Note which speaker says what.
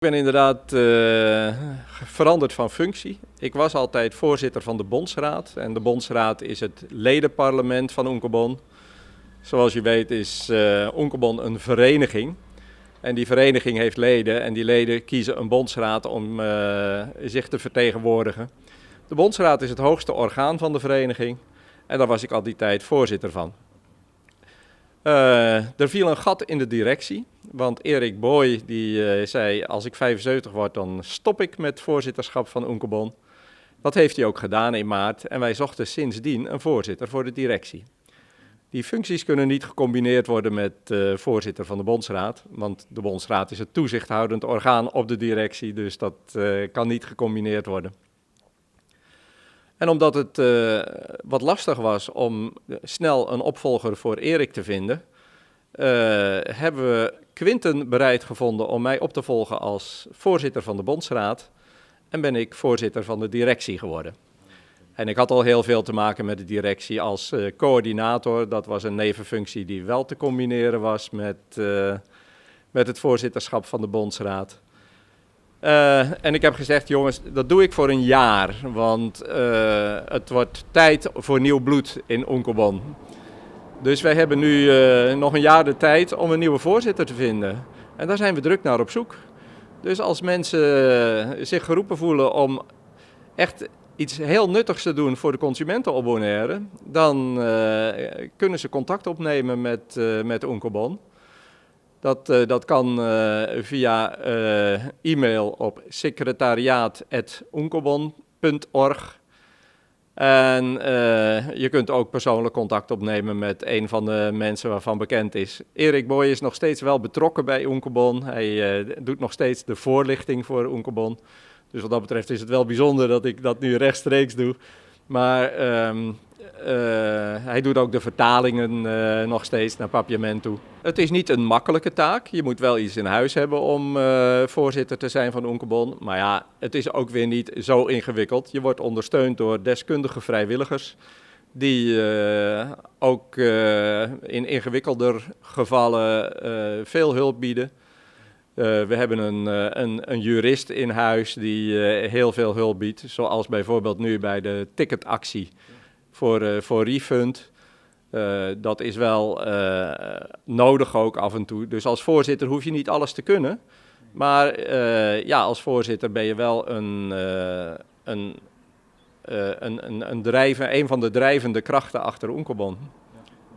Speaker 1: Ik ben inderdaad veranderd van functie. Ik was altijd voorzitter van de Bondsraad. En de Bondsraad is het ledenparlement van Oenkebon. Zoals je weet is Oenkebon een vereniging. En die vereniging heeft leden en die leden kiezen een bondsraad om zich te vertegenwoordigen. De Bondsraad is het hoogste orgaan van de vereniging en daar was ik al die tijd voorzitter van. Er viel een gat in de directie, want Erik Boy die zei als ik 75 word dan stop ik met voorzitterschap van Oenkebon. Dat heeft hij ook gedaan in maart en wij zochten sindsdien een voorzitter voor de directie. Die functies kunnen niet gecombineerd worden met voorzitter van de Bondsraad, want de Bondsraad is het toezichthoudend orgaan op de directie, dus dat kan niet gecombineerd worden. En omdat het wat lastig was om snel een opvolger voor Erik te vinden, hebben we Quinten bereid gevonden om mij op te volgen als voorzitter van de Bondsraad en ben ik voorzitter van de directie geworden. En ik had al heel veel te maken met de directie als coördinator. Dat was een nevenfunctie die wel te combineren was met het voorzitterschap van de Bondsraad. En ik heb gezegd, jongens, dat doe ik voor een jaar, want het wordt tijd voor nieuw bloed in Oenkebon. Dus wij hebben nu nog een jaar de tijd om een nieuwe voorzitter te vinden. En daar zijn we druk naar op zoek. Dus als mensen zich geroepen voelen om echt iets heel nuttigs te doen voor de consumentenabonneeren, dan kunnen ze contact opnemen met Oenkebon. Dat kan via e-mail op secretariaat@oenkebon.org. En je kunt ook persoonlijk contact opnemen met een van de mensen waarvan bekend is. Erik Boy is nog steeds wel betrokken bij Oenkebon. Hij doet nog steeds de voorlichting voor Oenkebon. Dus wat dat betreft is het wel bijzonder dat ik dat nu rechtstreeks doe. Maar hij doet ook de vertalingen nog steeds naar Papiament toe. Het is niet een makkelijke taak. Je moet wel iets in huis hebben om voorzitter te zijn van Oenkebon. Maar ja, het is ook weer niet zo ingewikkeld. Je wordt ondersteund door deskundige vrijwilligers die ook in ingewikkelder gevallen veel hulp bieden. We hebben een jurist in huis die heel veel hulp biedt, zoals bijvoorbeeld nu bij de ticketactie voor refund. Dat is wel nodig ook af en toe. Dus als voorzitter hoef je niet alles te kunnen. Maar ja, als voorzitter ben je wel een van de drijvende krachten achter Oenkebon.